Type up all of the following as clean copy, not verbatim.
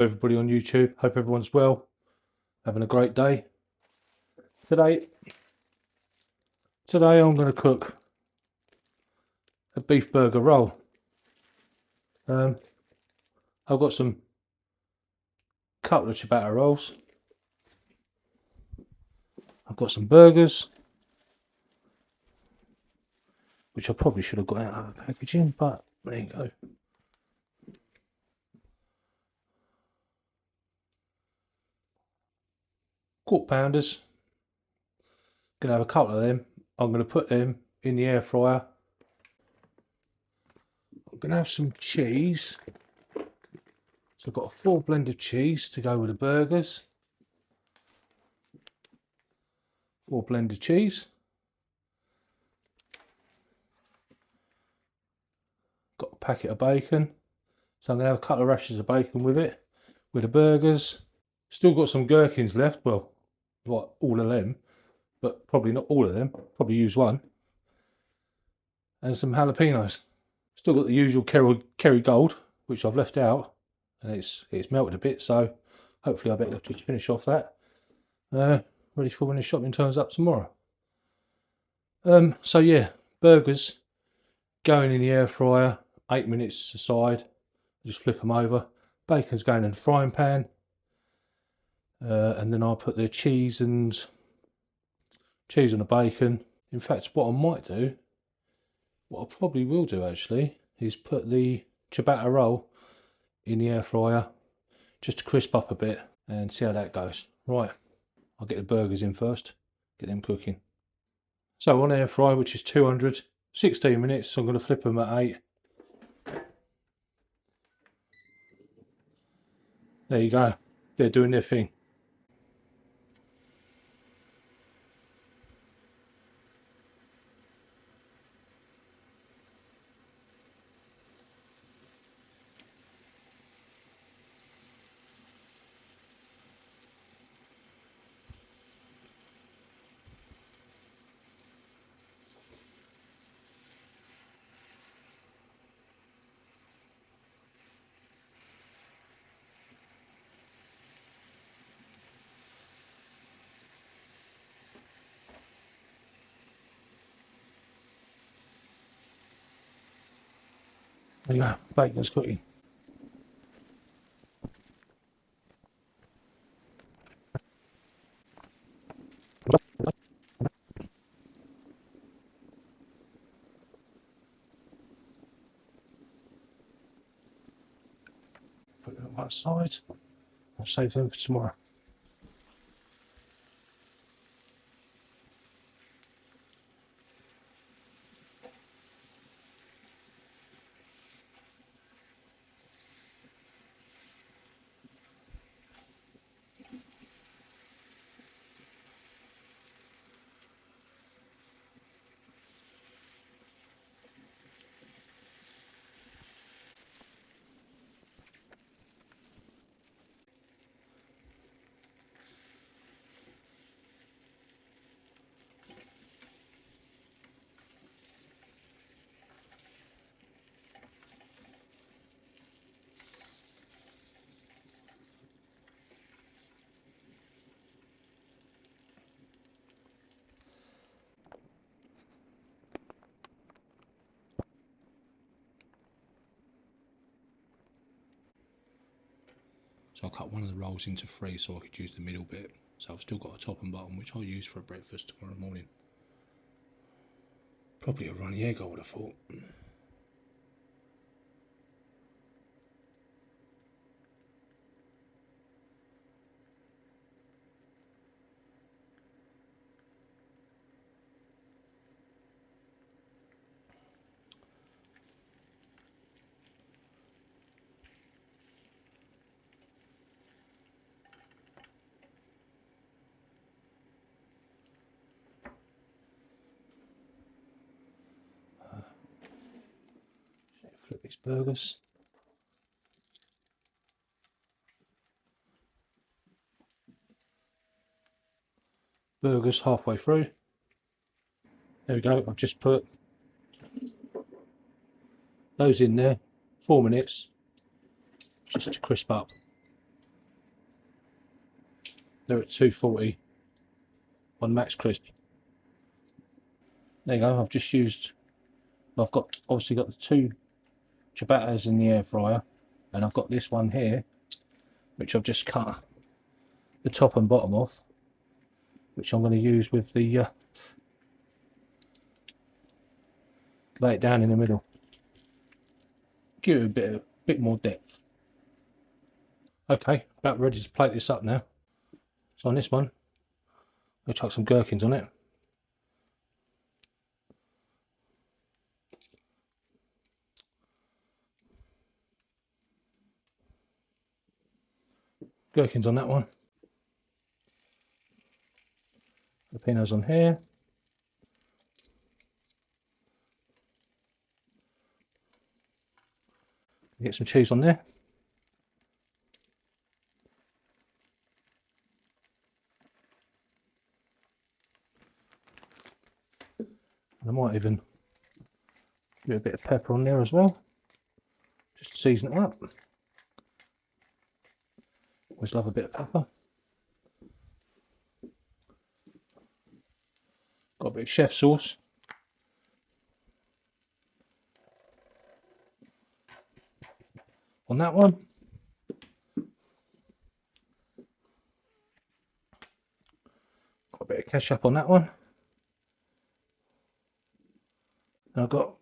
Everybody on YouTube, hope everyone's well, having a great day. Today I'm going to cook a beef burger roll. I've got some couple of ciabatta rolls. I've got some burgers, which I probably should have got out of the packaging, but there you go. Quarter pounders. Gonna have a couple of them. I'm gonna put them in the air fryer. I'm gonna have some cheese. So I've got a full blend of cheese to go with the burgers. Full blend of cheese. Got a packet of bacon. So I'm gonna have a couple of rashers of bacon with it, with the burgers. Still got some gherkins left. Well, what, all of them, but probably not all of them. Probably use one. And some jalapenos. Still got the usual kerrygold, which I've left out, and it's melted a bit. So hopefully I better just finish off that. Ready for when the shopping turns up tomorrow. So yeah, burgers going in the air fryer, 8 minutes aside. Just flip them over. Bacon's going in the frying pan. And then I'll put the cheese on the bacon. In fact, what I might do, what I probably will do actually, is put the ciabatta roll in the air fryer just to crisp up a bit and see how that goes. Right, I'll get the burgers in first, get them cooking. So on air fry, which is 200, 16 minutes, so I'm going to flip them at 8. There you go, they're doing their thing. There you go, bacon's cooking. Put it on one side. I'll save them for tomorrow. So I cut one of the rolls into 3 so I could use the middle bit. So I've still got a top and bottom, which I'll use for breakfast tomorrow morning. Probably a runny egg, I would have thought. Flip these burgers. Burgers halfway through. There we go, I've just put those in there, 4 minutes, just to crisp up. They're at 240 on Max Crisp. There you go. I've just used. I've got obviously got the 2 ciabattas in the air fryer, and I've got this one here, which I've just cut the top and bottom off, which I'm going to use with the lay it down in the middle, give it a bit more depth. Okay, about ready to plate this up now. So on this one, I'll chuck some gherkins on it. Gherkins on that one. Jalapenos on here. Get some cheese on there. And I might even do a bit of pepper on there as well, just to season it up. Always love a bit of pepper. Got a bit of chef sauce. On that one. Got a bit of ketchup on that one. And I've got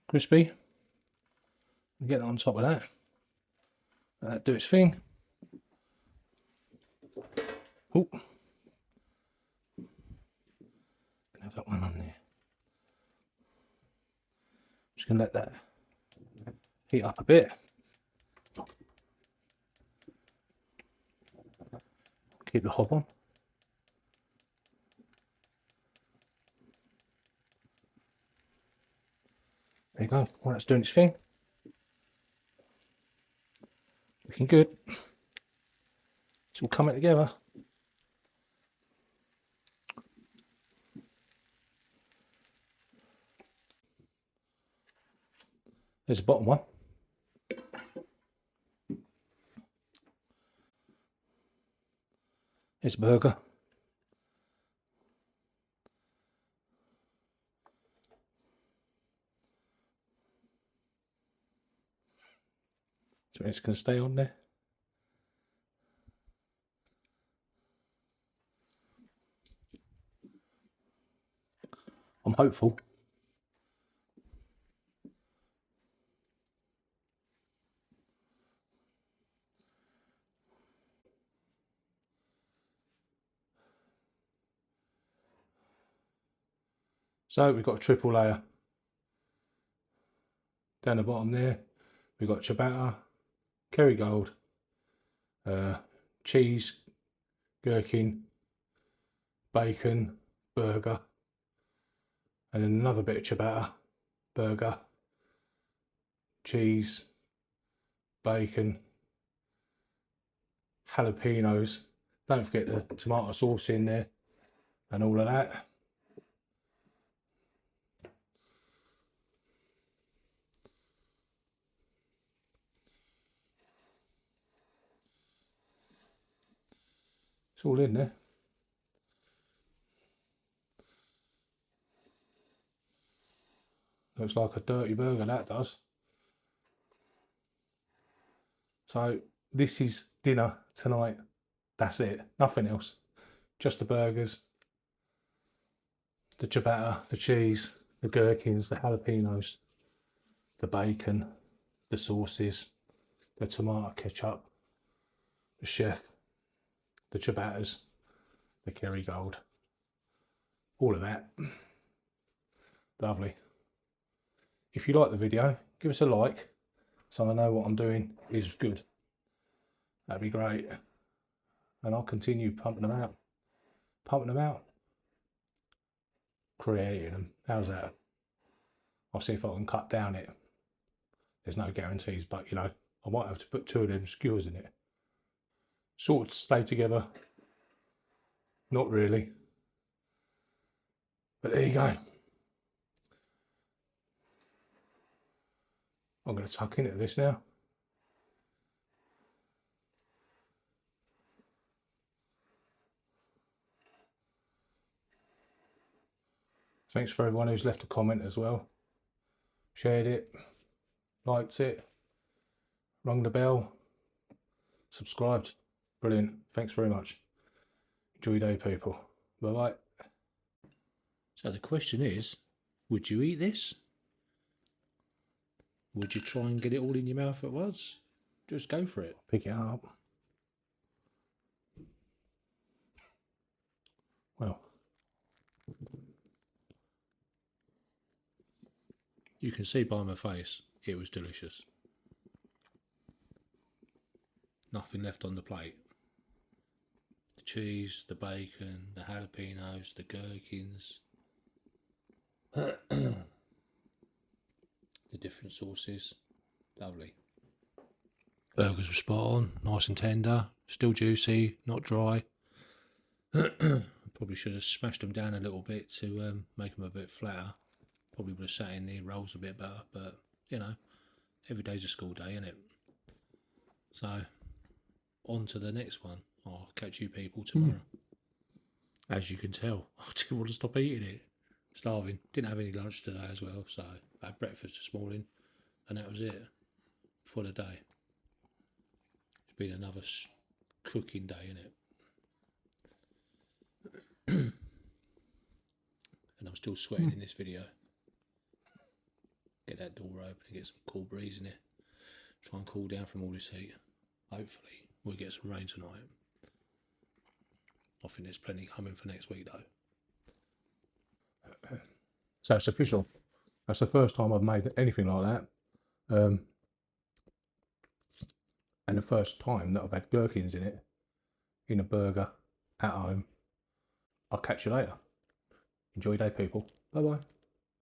crispy. Get that on top of that. Let that do its thing. Oh, have that one on there. Just gonna let that heat up a bit. Keep the hob on. There you go. While that's doing its thing. Looking good. It's all coming together. There's the bottom one. Here's a burger. So it's going to stay on there. I'm hopeful. So we've got a triple layer. Down the bottom there, we've got ciabatta, kerrygold, cheese, gherkin, bacon, burger, and then another bit of ciabatta, burger, cheese, bacon, jalapenos. Don't forget the tomato sauce in there and all of that. It's all in there. Looks like a dirty burger, that does. So this is dinner tonight. That's it. Nothing else. Just the burgers, the ciabatta, the cheese, the gherkins, the jalapenos, the bacon, the sauces, the tomato ketchup, the chef, the ciabattas, the kerrygold, all of that. Lovely. If you like the video, give us a like so I know what I'm doing is good. That'd be great. And I'll continue pumping them out, creating them. How's that? I'll see if I can cut down it. There's no guarantees, but you know, I might have to put 2 of them skewers in it. Sort of stay together. Not really. But there you go. I'm going to tuck into this now. Thanks for everyone who's left a comment as well. Shared it, liked it, rung the bell, subscribed. Brilliant. Thanks very much. Enjoy your day, people. Bye-bye. So the question is, would you eat this? Would you try and get it all in your mouth at once? Just go for it. Pick it up. Well, you can see by my face, it was delicious. Nothing left on the plate. The cheese, the bacon, the jalapenos, the gherkins, the different sauces. Lovely. Burgers were spot on, nice and tender, still juicy, not dry. Probably should have smashed them down a little bit to make them a bit flatter. Probably would have sat in the rolls a bit better, but you know, every day's a school day, isn't it? So, on to the next one. I'll catch you people tomorrow. As you can tell, I didn't want to stop eating it. Starving. Didn't have any lunch today as well, so I had breakfast this morning, and that was it for the day. It's been another cooking day, innit? And I'm still sweating in this video. Get that door open and get some cool breeze in it. Try and cool down from all this heat. Hopefully we'll get some rain tonight. I think there's plenty coming for next week though. So it's official. That's the first time I've made anything like that. And the first time that I've had gherkins in it, in a burger, at home. I'll catch you later. Enjoy your day, people. Bye-bye.